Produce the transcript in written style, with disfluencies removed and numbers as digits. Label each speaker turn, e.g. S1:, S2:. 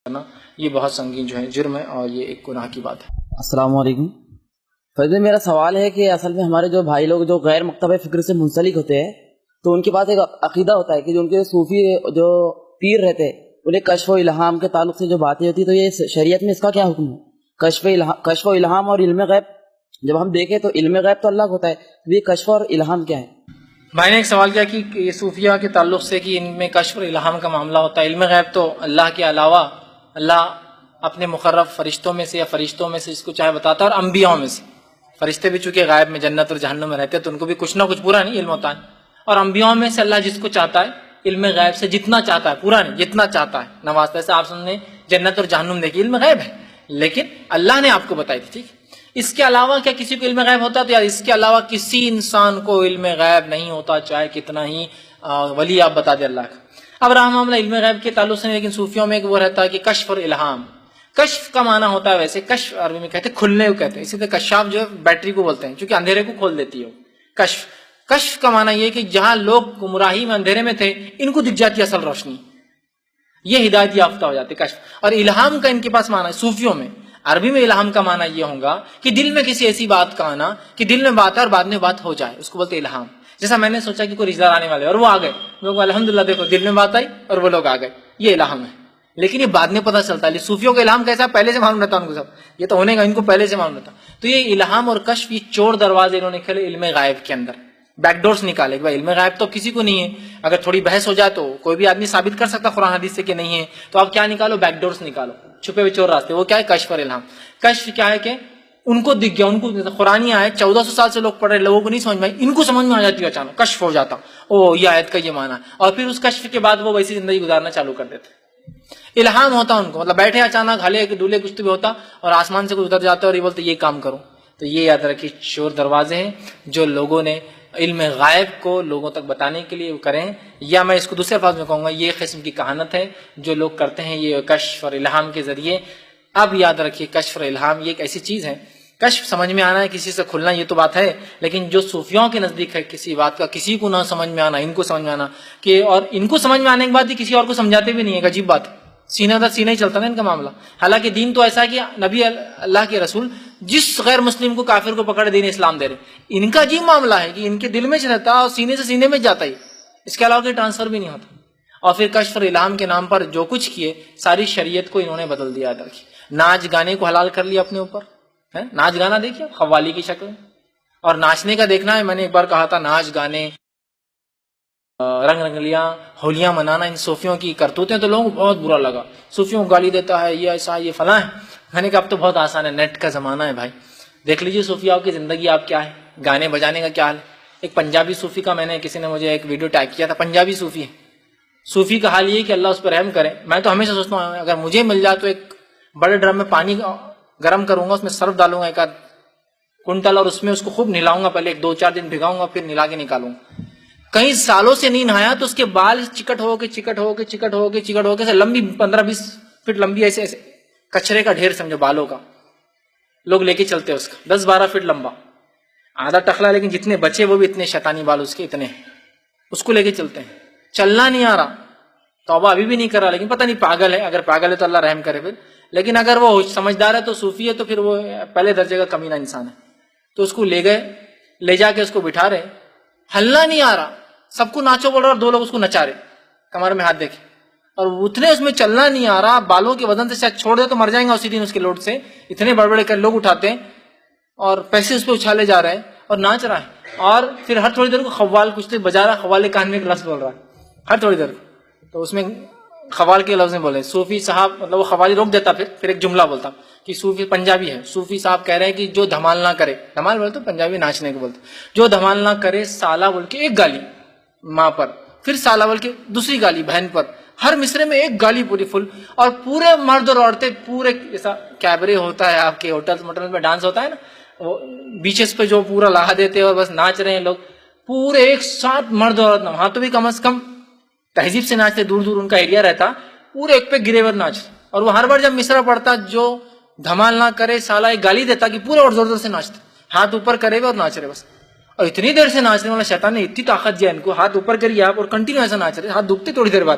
S1: کرنا یہ بہت سنگین جو ہے جرم ہے اور یہ ایک گناہ کی بات ہے۔
S2: السلام علیکم فیض، میرا سوال ہے کہ اصل میں ہمارے جو بھائی لوگ جو غیر مکتب فکر سے منسلک ہوتے ہیں تو ان کے پاس ایک عقیدہ ہوتا ہے کہ جو ان کے صوفی جو پیر رہتے ہیں انہیں کشف و الہام کے تعلق سے جو باتیں ہوتی ہیں تو یہ شریعت میں اس کا کیا حکم ہے؟ کشف و الہام اور علم غیب جب ہم دیکھیں تو علم غیب تو اللہ کو ہوتا ہے، تو یہ کشف اور الہام کیا ہے؟
S1: بھائی نے ایک سوال کیا کہ یہ صوفیہ کے تعلق سے کہ ان میں کشف اور الہام کا معاملہ ہوتا ہے۔ علم غیب تو اللہ کے علاوہ اللہ اپنے مقرب فرشتوں میں سے یا فرشتوں میں سے اس کو چاہے بتاتا ہے، اور انبیاء میں سے۔ فرشتے بھی چونکہ غائب میں جنت اور جہنم میں رہتے ہیں تو ان کو بھی کچھ نہ کچھ پورا نہیں علم ہوتا ہے، اور انبیاء میں سے اللہ جس کو چاہتا ہے علم غیب سے جتنا چاہتا ہے، پورا نہیں جتنا چاہتا ہے نوازتا ہے۔ آپ نے جنت اور جہنم دیکھی، علم غیب ہے لیکن اللہ نے آپ کو بتائی تھی، ٹھیک۔ اس کے علاوہ کیا کسی کو علم غیب ہوتا ہے؟ تو یار اس کے علاوہ کسی انسان کو علم غیب نہیں ہوتا، چاہے کتنا ہی ولی آپ بتا دے اللہ کا۔ اب رہا معاملہ علم غیب کے تعلق سے، لیکن صوفیوں میں ایک وہ رہتا ہے کہ کشف اور الہام۔ کشف کا معنی ہوتا ہے ویسے کشف عربی میں کہتے ہیں کھلنے کو کہتے ہیں، اسی طرح کشاف جو ہے بیٹری کو بولتے ہیں چونکہ اندھیرے کو کھول دیتی ہے کشف کا معنی یہ کہ جہاں لوگ گمراہی میں اندھیرے میں تھے ان کو دکھ جاتی ہے اصل روشنی، یہ ہدایت یافتہ ہو جاتے کشف۔ اور الہام کا ان کے پاس معنی ہے صوفیوں میں، عربی میں الہام کا معنی یہ ہوگا کہ دل میں کسی ایسی بات کا آنا کہ دل میں بات ہے اور بعد میں بات ہو جائے، اس کو بولتے الہام۔ جیسا میں نے سوچا کہ کوئی رشتہ دار آنے والے اور وہ آ گئے، لوگ الحمدللہ دیکھو دل میں بات آئی اور وہ لوگ آ گئے، یہ الہام ہے۔ لیکن یہ بعد میں پتہ چلتا ہے صوفیوں کا الہام کیسا، پہلے سے معلوم رہتا ان کو، سب یہ تو ہونے کا ان کو پہلے سے معلوم رہتا۔ تو یہ الہام اور کشف یہ چور دروازے انہوں نے کھولے علم غائب کے اندر، بیک ڈورز نکالے کہ بھائی علم غائب تو کسی کو نہیں ہے، اگر تھوڑی بحث ہو جائے تو کوئی بھی آدمی ثابت کر سکتا قرآن حدیث سے کہ نہیں ہے، تو آپ کیا نکالو، بیک ڈورز نکالو، چھپے ہوئے چور راستے۔ وہ کیا ہے؟ کشف اور الہام۔ کشف کیا ہے کہ ان کو دکھ گیا، ان کو قرآن آیت 1400 سال سے لوگ پڑھ رہے، لوگوں کو نہیں سمجھ میں آئی، ان کو سمجھ میں آ جاتی ہے، اچانک کشف ہو جاتا، او یہ آیت کا یہ معنی ہے، اور پھر اس کشف کے بعد وہ ویسی زندگی گزارنا چالو کر دیتے۔ الہام ہوتا ان کو، مطلب بیٹھے اچانک ہلے دولے کچھ بھی ہوتا اور آسمان سے کوئی اتر جاتا اور یہ بولتے یہ کام کرو۔ تو یہ یاد رکھیے چور دروازے ہیں جو لوگوں نے علم غائب کو لوگوں تک بتانے کے لیے کریں، یا میں اس کو دوسرے الفاظ میں کہوں گا یہ قسم کی کہانت ہے جو لوگ کرتے ہیں یہ کشف اور الہام کے ذریعے۔ اب یاد رکھیے کشف اور الہام یہ ایک ایسی چیز ہے، کشف سمجھ میں آنا ہے، کسی سے کھلنا یہ تو بات ہے، لیکن جو صوفیوں کے نزدیک ہے کسی بات کا کسی کو نہ سمجھ میں آنا، ان کو سمجھ میں آنا کہ، اور ان کو سمجھ میں آنے کے بعد ہی کسی اور کو سمجھاتے بھی نہیں ہے، ایک عجیب بات ہے، سینہ در سینہ ہی چلتا نا ان کا معاملہ۔ حالانکہ دین تو ایسا ہے کہ نبی اللہ کے رسول جس غیر مسلم کو کافر کو پکڑ دین اسلام دے رہے، ان کا عجیب معاملہ ہے کہ ان کے دل میں رہتا اور سینے سے سینے میں جاتا ہی، اس کے علاوہ کوئی ٹرانسفر بھی نہیں ہوتا۔ اور پھر کشف اور الہام کے نام پر جو کچھ کیے ساری شریعت کو انہوں نے بدل دیا۔ ناچ گانے کو حلال کر لیا اپنے اوپر، ناچ گانا دیکھیے قوالی کی شکل میں، اور ناچنے کا دیکھنا ہے، میں نے ایک بار کہا تھا ناچ گانے رنگ رنگلیاں ہولیاں منانا ان صوفیوں کی کرتوتیں تو لوگوں کو بہت برا لگا، صوفیوں کو گالی دیتا ہے یہ ایسا یہ فلاں ہے۔ میں نے کہا اب تو بہت آسان ہے، نیٹ کا زمانہ ہے بھائی، دیکھ لیجیے صوفیاء کی زندگی آپ کیا ہے، گانے بجانے کا کیا حال ہے۔ ایک پنجابی صوفی کا میں نے کسی نے مجھے ایک ویڈیو ٹیگ کیا تھا، پنجابی صوفی ہے، صوفی کا حال یہ کہ اللہ اس پر رحم کرے۔ میں تو ہمیشہ سوچتا ہوں اگر مجھے مل جائے تو ایک بڑے ڈرم میں پانی گرم کروں گا، اس میں سرف ڈالوں گا ایک آدھ کنٹل، اور اس میں اس کو خوب نلاؤں گا، پہلے ایک 2-4 دن بھگاؤں گا پھر نلا کے نکالوں گا۔ کئی سالوں سے نہیں نہایا تو اس کے بال چکٹ ہو کے لمبی 15-20 فٹ لمبی ایسے کچرے کا ڈھیر سمجھو بالوں کا، لوگ لے کے چلتے اس کا 10-12 فٹ لمبا، آدھا ٹخلا، لیکن جتنے بچے وہ بھی اتنے شیطانی بال اس کے اتنے ہیں، اس کو لے کے چلتے ہیں۔ چلنا نہیں آ رہا، توبہ ابھی بھی نہیں کر رہا، لیکن پتہ نہیں پاگل ہے، اگر پاگل ہے تو اللہ رحم کرے پھر، لیکن اگر وہ سمجھدار ہے تو صوفی ہے تو پھر وہ پہلے درجے کا کمینہ انسان ہے۔ تو اس کو لے جا کے اس کو بٹھا رہے، ہلنا نہیں آ رہا، سب کو ناچو بول رہا اور 2 لوگ اس کو نچا رہے، کمر میں ہاتھ دیکھے، اور اتنے اس میں چلنا نہیں آ رہا، بالوں کے وزن سے شاید چھوڑ دے تو مر جائیں گا اسی دن اس کے لوٹ سے، اتنے بڑے بڑے کر لوگ اٹھاتے ہیں اور پیسے اس پہ اچھالے جا رہے ہیں اور ناچ رہا ہے، اور پھر ہر تھوڑی دیر کو خوال کچھ بجا رہا ہے، خوال کان میں ایک لفظ بول رہا ہے ہر تھوڑی دیر کو، تو اس میں خوال کے لفظ میں بولے صوفی صاحب، مطلب وہ خوالی روک دیتا، پھر ایک جملہ بولتا کہ صوفی پنجابی ہے، صوفی صاحب کہہ رہے ہیں کہ جو دھمال نہ کرے، دھمال بولتے پنجابی ناچنے کو بولتے، جو دھمال نہ کرے سالہ بول کے ایک گالی ماں پر، پھر سالہ بول کے دوسری گالی بہن پر، ہر مصرے میں ایک گالی پوری فل، اور پورے مرد اور عورتیں پورے ایسا کیبرے ہوتا ہے آپ کے ہوٹل موٹل میں ڈانس ہوتا ہے نا، وہ بیچز پہ جو پورا لاہ دیتے ہیں اور بس ناچ رہے ہیں لوگ پورے ایک ساتھ، مرد اور عورت، وہاں تو بھی کم از کم تہذیب سے ناچتے، دور دور ان کا ایریا رہتا، پورے ایک پہ گرے ہوئے ناچ، اور وہ ہر بار جب مصرع پڑتا جو دھمال نہ کرے سالہ ایک گالی دیتا کہ پورے اور زور زور سے ناچتے، ہاتھ اوپر کرے ہوئے اور ناچ رہے بس، اور اتنی دیر سے ناچنے والا شیطان نے اتنی طاقت دیا ان کو، ہاتھ اوپر کریے آپ اور کنٹینیو ایسا ناچ رہے، ہاتھ دکھتے تھوڑی دیر بعد،